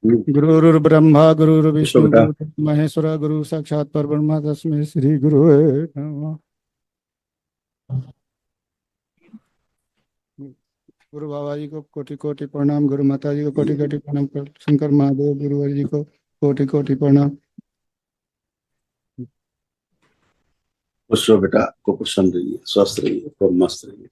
गुरुर्ब्रह्मा पूछो गुरुर्विष्णु बेटा। गुरु महेश्वर गुरु साक्षात परब्रह्म तस्मै श्री गुरुवे नमः। गुरु बाबा जी को कोटि कोटि प्रणाम, गुरु माता जी को कोटि कोटि प्रणाम, शंकर महादेव गुरुवर जी को कोटि कोटि प्रणाम। खुश रहो बेटा, को प्रसन्न रहिए, स्वस्थ रहिए, खूब मस्त रहिए।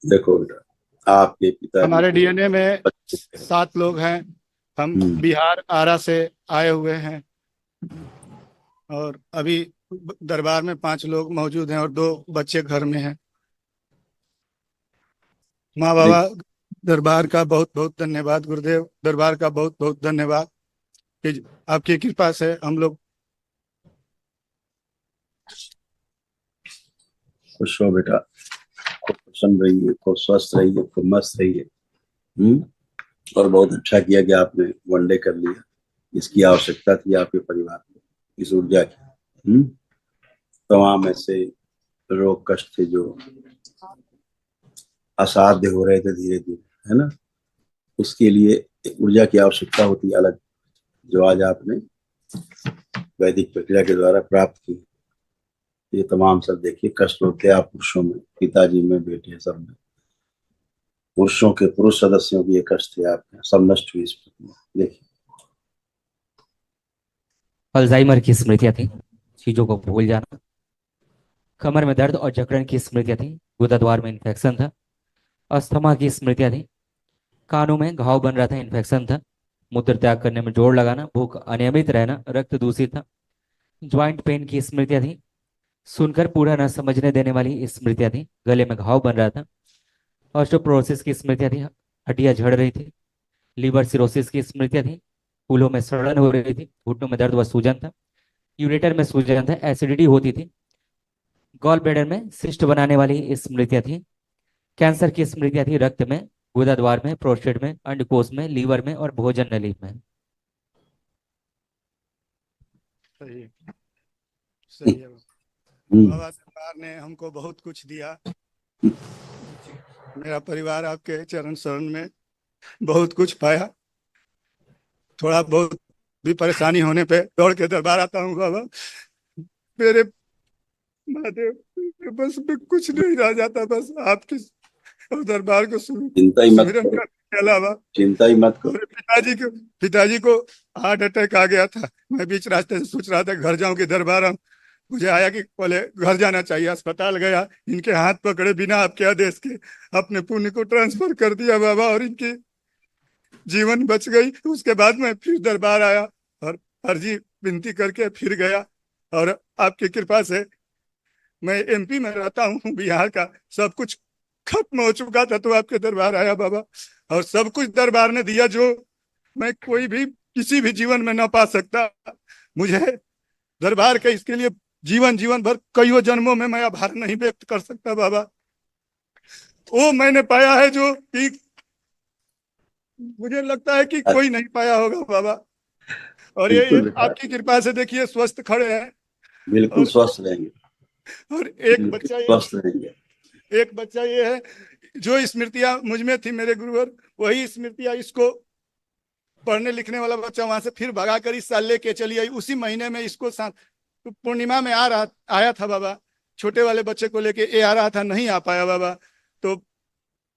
देखो बेटा, आपके पिताजी हमारे को डीएनए में बच्चे। 7 लोग हैं। हम हम्म। बिहार आरा से आए हुए हैं और अभी दरबार में 5 लोग मौजूद हैं और 2 बच्चे घर में हैं। माँ बाबा, देख, दरबार का बहुत बहुत धन्यवाद। गुरुदेव, दरबार का बहुत बहुत धन्यवाद कि आपकी कृपा से हम लोग। खुश रहो बेटा, खूब प्रसन्न रहिए, खूब स्वस्थ रहिए, खूब मस्त रहिए। हम्म। और बहुत अच्छा किया कि आपने वनडे कर लिया। इसकी आवश्यकता थी आपके परिवार को, इस ऊर्जा की। तमाम ऐसे रोग कष्ट थे जो असाध्य हो रहे थे धीरे धीरे, है ना। उसके लिए एक ऊर्जा की आवश्यकता होती है अलग, जो आज आपने वैदिक प्रक्रिया के द्वारा प्राप्त की। ये तमाम सब देखिए कष्ट होते हैं आप पुरुषों में, पिताजी में, बेटे सब में। पुरुषों के पुरुष सदस्यों की ये कष्ट थे आपके, सब नष्ट हुई इस प्रक्रिया। देखिए। अल्जाइमर की स्मृतियां थी, चीजों को भूल जाना। कमर में दर्द और जकड़न की स्मृतियां थी, गुदा द्वार में इन्फेक्शन था। अस्थमा की स्मृतियां थी, कानों में घाव बन रहा था, इन्फेक्शन था। मूत्र त्याग करने में जोर लगाना, भूख अनियमित रहना, रक्त दूषित था। ज्वाइंट पेन की स्मृतियां थी, सुनकर पूरा न समझने देने वाली स्मृतियां थी। गले में घाव बन रहा था। ऑस्टियोपोरोसिस की स्मृतियां थी, हड्डियां झड़ रही थी। लीवर सिरोसिस की स्मृतियां थी, फूलों में सड़न हो रही थी, घुटनों में दर्द व सूजन था। यूरेटर में सूजन था, एसिडिटी होती थी। गॉल ब्लैडर में सिस्ट बनाने वाली स्मृतियां थी। कैंसर की स्मृतियां थी, रक्त में, गुदा द्वार में, प्रोस्टेट में, अंडकोश में, लीवर में और भोजन नली में। सही है, सही है। हम्म। बाबा सरकार ने हमको बहुत कुछ दिया। मेरा परिवार आपके चरण शरण में बहुत कुछ पाया। थोड़ा बहुत भी परेशानी होने पे दौड़ के दरबार आता हूँ बाबा। मेरे महादेव, बस में कुछ नहीं रह जाता, बस आपके और दरबार को चिंता ही मत सुमिरन करो, करने के अलावा। चिंता ही मत करो। और पिताजी को हार्ट अटैक आ गया था। मैं बीच रास्ते से सोच रहा था घर जाऊं कि दरबार आऊं। मुझे आया कि पहले घर जाना चाहिए। अस्पताल गया, इनके हाथ पकड़े बिना आपके आदेश के अपने पुण्य को ट्रांसफर कर दिया बाबा, और इनकी जीवन बच गई। उसके बाद मैं फिर दरबार आया और अर्जी विनती करके फिर गया। और आपकी कृपा से मैं एमपी में रहता हूँ, बिहार का। सब कुछ खत्म हो चुका था तो आपके दरबार आया बाबा, और सब कुछ दरबार ने दिया जो मैं कोई भी किसी भी जीवन में ना पा सकता। मुझे दरबार के इसके लिए जीवन जीवन भर कईयों जन्मों में मैं आभार नहीं व्यक्त कर सकता बाबा। वो मैंने पाया है जो कि मुझे लगता है कि कोई नहीं पाया होगा बाबा। और ये बिल्कुल बेटा, आपकी कृपा से देखिए स्वस्थ खड़े हैं। बिल्कुल और स्वस्थ रहेंगे, और एक बिल्कुल बच्चा ये स्वस्थ रहेंगे। एक बच्चा ये है जो स्मृतियां मुझ में थी, मेरे गुरुवर वही स्मृतियां इसको, पढ़ने लिखने वाला बच्चा वहां से फिर भगा कर इस साल लेके चली आई। उसी महीने में इसको तो पूर्णिमा में आया था बाबा। छोटे वाले बच्चे को लेके ये आ रहा था, नहीं आ पाया बाबा। तो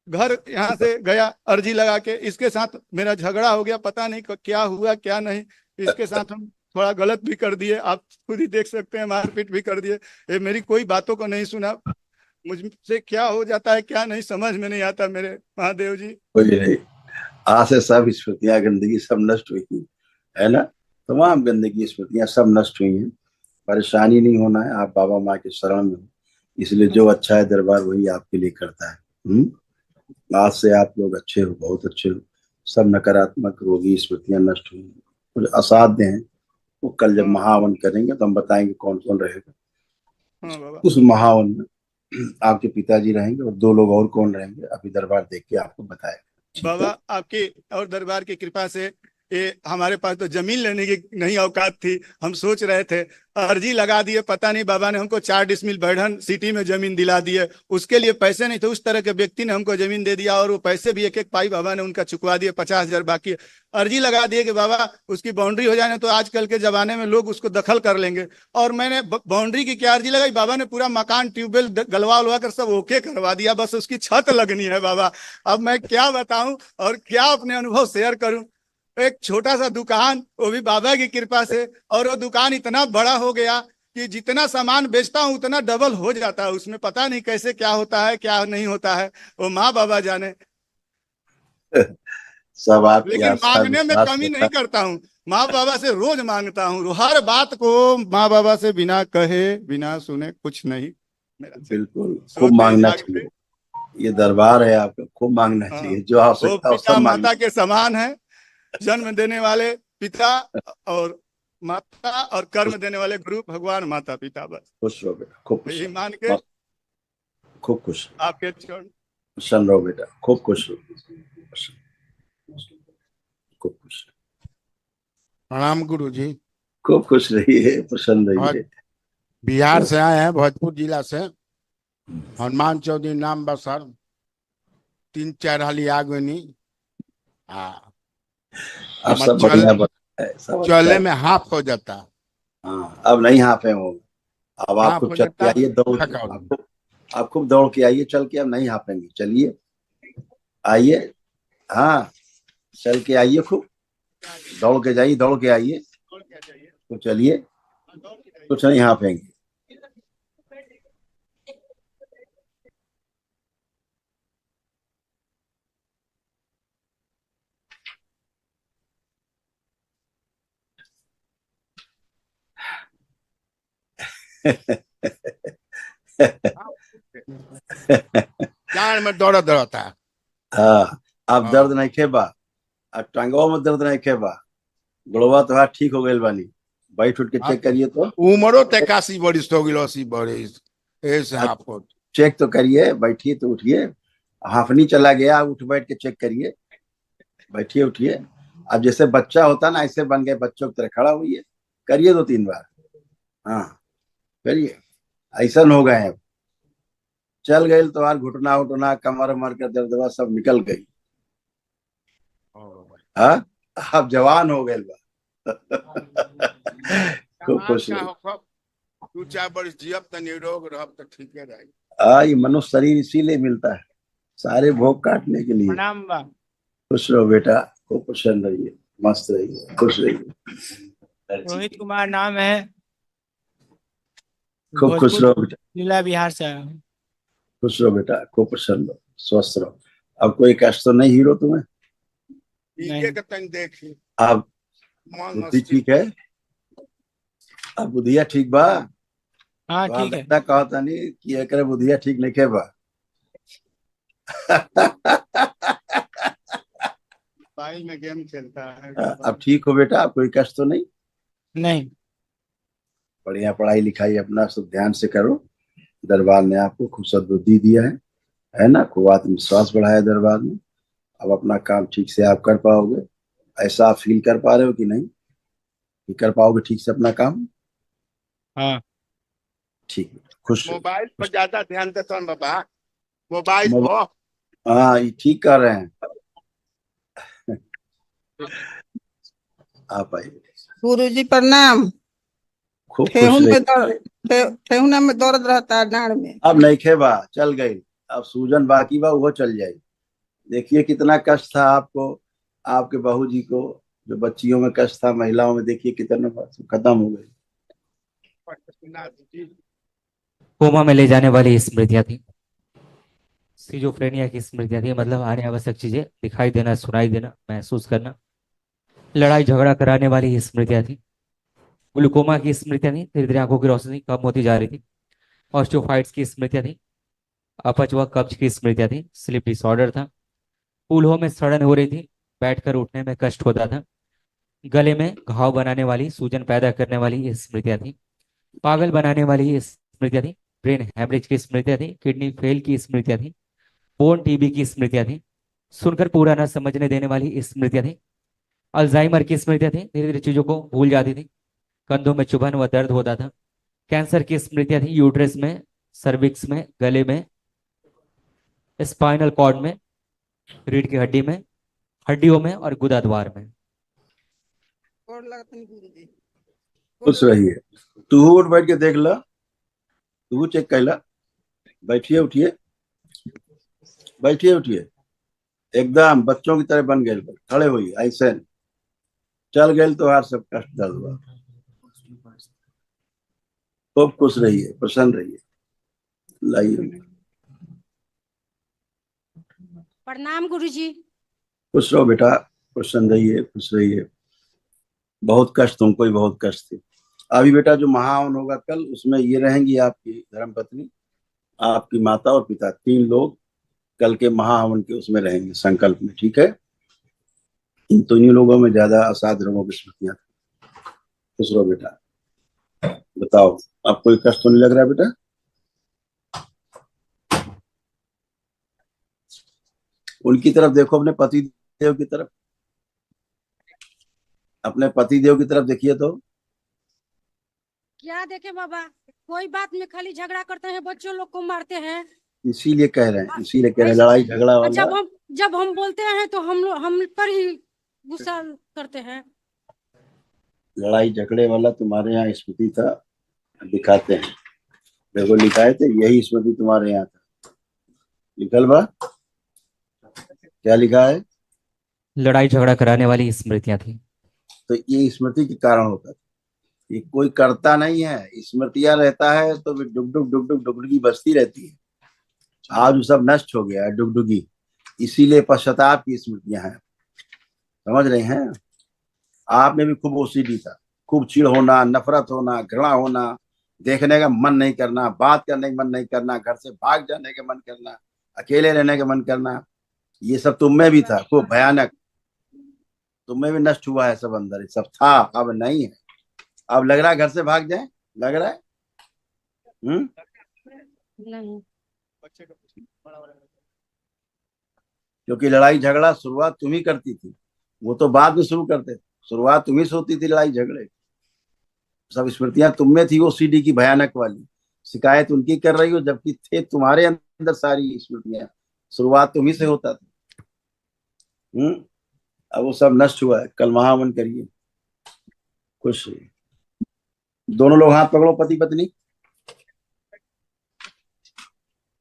घर यहाँ से गया अर्जी लगा के, इसके साथ मेरा झगड़ा हो गया, पता नहीं क्या हुआ क्या नहीं। इसके साथ हम थोड़ा गलत भी कर दिए, आप खुद ही देख सकते हैं, मारपीट भी कर दिए। ये मेरी कोई बातों को नहीं सुना। मुझसे क्या हो जाता है क्या नहीं समझ में नहीं आता मेरे महादेव जी। कोई नहीं, आज से सब स्मृतियां गंदगी सब नष्ट हुई है ना। तमाम गंदगी स्मृतियां सब नष्ट हुई हैं। परेशानी नहीं होना है, आप बाबा माँ के शरण में हो। इसलिए जो अच्छा है दरबार वही आपके लिए करता है। आज से आप लोग अच्छे हो, बहुत अच्छे हो। सब नकारात्मक रोगी स्मृतियां नष्ट हुई हैं। कुछ असाध्य हैं, वो कल जब हाँ महावन करेंगे तो हम बताएंगे कौन कौन रहेगा हाँ बाबा। उस महावन में। आपके पिताजी रहेंगे और 2 लोग और कौन रहेंगे, अभी दरबार देख के आपको बताएगा, ठीक बाबा है। आपकी और दरबार की कृपा से ये हमारे पास तो जमीन लेने की नहीं औकात थी। हम सोच रहे थे, अर्जी लगा दिए, पता नहीं बाबा ने हमको 4 डिसमिल बढ़न सिटी में जमीन दिला दिए। उसके लिए पैसे नहीं थे, उस तरह के व्यक्ति ने हमको जमीन दे दिया, और वो पैसे भी एक एक पाई बाबा ने उनका चुकवा दिए, 50,000 बाकी है। अर्जी लगा दिए कि बाबा उसकी बाउंड्री हो जाए तो आजकल के जमाने में लोग उसको दखल कर लेंगे। और मैंने बाउंड्री की क्या अर्जी लगाई, बाबा ने पूरा मकान ट्यूबवेल गलवा उलवा कर सब ओके करवा दिया, बस उसकी छत लगनी है बाबा। अब मैं क्या बताऊं और क्या अपने अनुभव शेयर करूं। एक छोटा सा दुकान, वो भी बाबा की कृपा से, और वो दुकान इतना बड़ा हो गया कि जितना सामान बेचता हूँ उतना डबल हो जाता है उसमें। पता नहीं कैसे क्या होता है क्या नहीं होता है, वो माँ बाबा जाने। सब आपकी लेकिन आस्था मांगने में विश्वास कमी रहता नहीं करता हूँ, माँ बाबा से रोज मांगता हूँ। हर बात को माँ बाबा से बिना कहे बिना सुने कुछ नहीं मेरा है। से बिल्कुल खूब सोते मांगना जागते। चाहिए। ये दरबार है आपका, खूब मांगना हाँ, चाहिए, जो वो आवश्यकता हो सब पिता मांगना। माता के समान है, जन्म देने वाले पिता और माता, और कर्म खुश देने वाले गुरु भगवान माता पिता, बस खुश रहो बेटा, खूब खुश यही रहो। मान के मस्त, खूब खुश रहो। आपके चरण। प्रसन्न रहो बेटा, खूब खुश रहो। खूब खुश रहो। प्रणाम गुरु जी। खूब खुश रहिए, प्रसन्न रहिए। बिहार से आए हैं, भोजपुर जिला से। हनुमान चौधरी नाम बसर 3-4 हाली आगे नहीं। अब सब चल बढ़िया है, सब अच्छा चले है। में हाफ हो जाता। हाँ, अब नहीं हाफे हो। अब आप हाफ खूब हो चल के जाता आइए, दौड़ के थकावट। आप खूब दौड़ के आइए, चल के अब नहीं हाफेंगे, चलिए आइए। हाँ, चल के आइए, खूब दौड़ के जाइए, दौड़ के आइए, तो चलिए, कुछ नहीं हाफेंगे। जान में दौड़त रहता है। हाँ, अब दर्द हाँ। नहीं खेबा, अब टांगों में दर्द नहीं खेबा, गुड़वा तो हाथ ठीक हो गई बानी। बैठ उठ के आप चेक करिए तो। उम्रो ते 81 बरिस हो गई, 80 बरिस ऐसे अब हाफ हो। चेक तो करिए, बैठिए तो उठिए। हाफनी चला गया, उठ बैठ के चेक करिए, बैठिए उठिए। अब जैसे बच्चा होता ना, ऐसे बन गए बच्चों की तरह, खड़ा हुई है, करिए 2-3 बार। हाँ, करिए, ऐसा हो गए हैं। चल गए तो यार, घुटना उठना कमर उमर का दर्द सब निकल गई। हाँ, अब जवान हो गए बा। खूब जवान खुश का रही। हो कब 2-4 बरिस जियब त निरोग रहब त ठीक है रही। ये मनुष्य शरीर इसीलिए मिलता है, सारे भोग काटने के लिए। प्रणाम बा। खुश रहो बेटा, खूब प्रसन्न रहिए, मस्त रहिए, खुश रहिए। हर चीज रोहित की कुमार नाम है, खूब खुश भोजपुर रहो बेटा, जिला बिहार से आया हूँ। खुश रहो बेटा, खूब प्रसन्न रहो, स्वस्थ रहो। अब कोई कष्ट तो नहीं हीरो तुम्हें? ठीक है के तन देखी अब मन बुद्धि स्थिर। ठीक है? अब बुद्धिया ठीक बा? हाँ तो आप ठीक है। दादा कहता नहीं कि एकरे बुद्धिया ठीक नहीं के बा। भाई में गेम खेलता है। अब ठीक हो बेटा, अब कोई कष्ट तो नहीं? नहीं। बढ़िया पढ़ाई लिखाई अपना सब ध्यान से करो। दरबार ने आपको खूब सद्बुद्धि दिया है ना, खूब आत्मविश्वास बढ़ाया दरबार में। अब अपना काम ठीक से आप कर पाओगे, ऐसा आप फील कर पा रहे हो कि नहीं, कि कर पाओगे ठीक से अपना काम? हाँ। ठीक है, खुश रहिए। मोबाइल पर ज्यादा ध्यान देता हूँ बाबा, मोबाइल मोबाइल, पर। हाँ ये ठीक कर रहे हैं। आप आइए, गुरुजी प्रणाम। खूब खुश ठेहुन रहिए। में दर्द, ठेहुना में दर्द रहता है डांड में। अब नहीं खेबा, चल गई। अब सूजन बाकी बा, वो चल जाएगी। देखिए कितना कष्ट था आपको, आपके बहू जी को, जो बच्चियों में कष्ट था, महिलाओं में, देखिए कितना खत्म हो गई। कोमा में ले जाने वाली स्मृतियां थी, सिजोफ्रेनिया की स्मृतियां थी, मतलब आने आवश्यक चीजें दिखाई देना, सुनाई देना, महसूस करना, लड़ाई झगड़ा कराने वाली स्मृतियां थी। ग्लूकोमा की स्मृतियां थी, धीरे धीरे आंखों की रोशनी कम होती जा रही थी। ऑस्टियोफाइट्स की स्मृतियां थी, अपच व कब्ज की स्मृतियां थी। स्लीप डिसऑर्डर था, कूल्हों में सड़न हो रही थी, बैठकर उठने में कष्ट होता था। गले में घाव बनाने वाली, सूजन पैदा करने वाली ये स्मृतियां थी। पागल बनाने वाली ये स्मृतियां थी। ब्रेन हेमरेज की स्मृतियां थी, किडनी फेल की स्मृतियां थी, बोन टीबी की स्मृतियां थी। सुनकर पूरा न समझने देने वाली स्मृतियां थी। अल्जाइमर की स्मृतियां थी, धीरे धीरे चीजों को भूल जाती थी। कंधों में चुभन व दर्द होता था। कैंसर की स्मृतियां थी, यूट्रस में, सर्विक्स में, गले में, स्पाइनल कॉर्ड में, रीढ़ की हड्डी में, हड्डियों में और गुदा द्वार में। और लगता नहीं गुरुजी। खुश रहिए। तू उठ बैठ के देख ला, तू चेक कर ला। बैठिए उठिए, बैठिए उठिए, एकदम बच्चों की तरह बन गए। खड़े होइए, ऐसे चल गए तो हार सब कष्ट दर्द हुआ। खूब खुश रहिए, प्रसन्न रहिए। लाइए, प्रणाम गुरुजी। खुश रहो बेटा, प्रसन्न रहिए, खुश रहिए। बहुत कष्ट, तुमको भी बहुत कष्ट थी। अभी बेटा जो महाहवन होगा कल, उसमें ये रहेंगी आपकी धर्मपत्नी, आपकी माता और पिता, 3 लोग कल के महाहवन के उसमें रहेंगे संकल्प में, ठीक है। तो इन लोगों में ज्यादा असाध्य रोगों की स्मृतियां। खुश रहो बेटा। बताओ, आप कोई कष्ट तो नहीं लग रहा है बेटा? उनकी तरफ देखो, अपने पति देव की तरफ, अपने पति देव की तरफ देखिए तो। क्या देखे बाबा, कोई बात में खाली झगड़ा करते हैं, बच्चों लोग को मारते हैं। इसीलिए कह रहे हैं, इसीलिए कह रहे हैं, लड़ाई झगड़ा वाला। जब हम बोलते हैं तो हम पर ही गुस्सा करते हैं। लड़ाई झगड़े वाला तुम्हारे यहाँ स्मृति था, दिखाते हैं। देखो लिखा है, तो यही स्मृति तुम्हारे यहाँ था। लिखल बा, क्या लिखा है? लड़ाई झगड़ा कराने वाली स्मृतियां थी। तो ये स्मृति के कारण होता था। ये कोई करता नहीं है, स्मृतियां रहता है तो डुग डुग डुग डुग डुगडुगी बजती रहती है। आज वो सब नष्ट हो गया है, डुगडुगी। इसीलिए पश्चाताप की स्मृतियां हैं, समझ रहे हैं? आप में भी खूब ओसीडी था, खूब चिढ़ होना, नफरत होना, घृणा होना, देखने का मन नहीं करना, बात करने का मन नहीं करना, घर से भाग जाने का मन करना, अकेले रहने का मन करना, ये सब तुम में भी था, खूब भयानक। तुम में भी नष्ट हुआ है सब अंदर, ये सब था, अब नहीं है। अब लग रहा है घर से भाग जाए, लग रहा है? नहीं। क्योंकि लड़ाई झगड़ा शुरुआत तुम ही करती थी, वो तो बाद में शुरू करते थे। शुरुआत तुम ही से होती थी लड़ाई झगड़े। सब स्मृतियां तुम में थी, वो सीडी की भयानक वाली। शिकायत उनकी कर रही हो, जबकि थे तुम्हारे अंदर सारी स्मृतियां। शुरुआत तुम ही से होता था। अब वो सब नष्ट हुआ है। कल महावन करिए, खुश रहिए। दोनों लोग हाथ पकड़ो, पति पत्नी।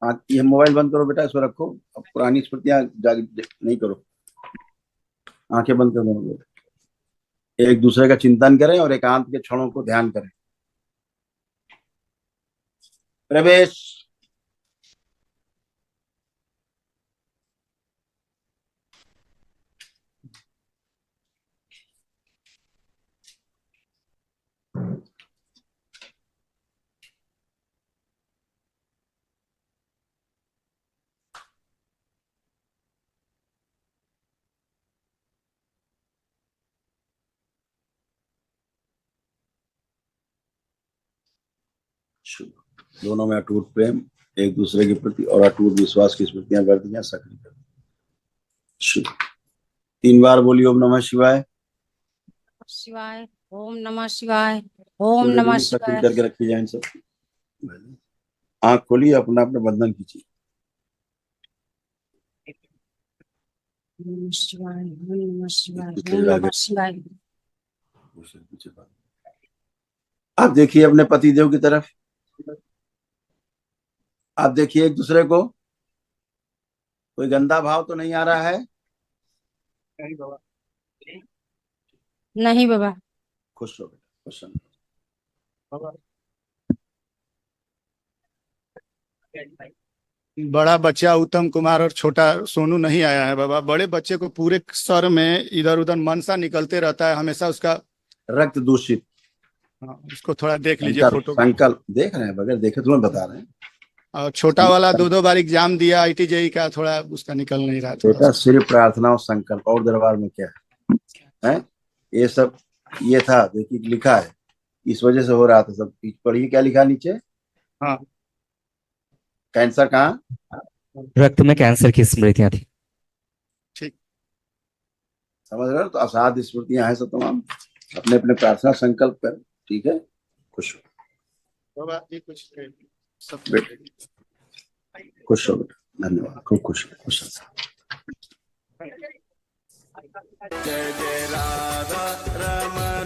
हाँ, ये मोबाइल बंद करो बेटा, इसको रखो। अब पुरानी स्मृतियां नहीं करो। आंखें बंद कर दो। एक दूसरे का चिंतन करें और एकांत के क्षणों को ध्यान करें। प्रवेश। दोनों में अटूट प्रेम, एक दूसरे के प्रति और अटूट विश्वास की स्मृतियां वर्तियां सक्रिय कर। 3 बार बोलिए ओम नमः शिवाय। शिवाय, ओम नमः शिवाय, ओम नमः सक्रिय शिवाय। करके रखी जाए सब। आंख खोलिए, अपना अपना बंधन कीजिए। ओम नमः शिवाय, ओम नमः शिवाय, पीछे ओम लगा नमः के। शिवाय। आप देखिए अपने पति देव की तरफ, आप देखिए एक दूसरे को। कोई गंदा भाव तो नहीं आ रहा है? नहीं बाबा। खुश हो बेटा, प्रसन्न। बड़ा बच्चा उत्तम कुमार और छोटा सोनू नहीं आया है बाबा। बड़े बच्चे को पूरे सर में इधर उधर मनसा निकलते रहता है हमेशा उसका। रक्त दूषित। हाँ, उसको थोड़ा देख लीजिए संकल्प फोटो। संकल्प देख रहे हैं, बगैर देखे तुम्हें बता रहे हैं। और छोटा वाला 2 बार एग्जाम दिया आईटीजेई का, थोड़ा उसका निकल नहीं रहा थोड़ा बेटा सा। सिर्फ प्रार्थना और संकल्प, और दरबार में क्या है? ये सब ये था, देखिए लिखा है, इस वजह से हो रहा था सब। पढ़िए क्या लिखा नीचे। हाँ, कैंसर कहाँ? रक्त में कैंसर की स्मृतियां थी। ठीक। समझ रहे हो? तो असाध्य स्मृतियां हैं सब तमाम। अपने अपने प्रार्थना संकल्प कर, ठीक है, खुश हो बाबा ये कुछ सब बेटा, खुश हो बेटा, धन्यवाद, खूब खुश हो, खुश हो। जय जय राधा रमण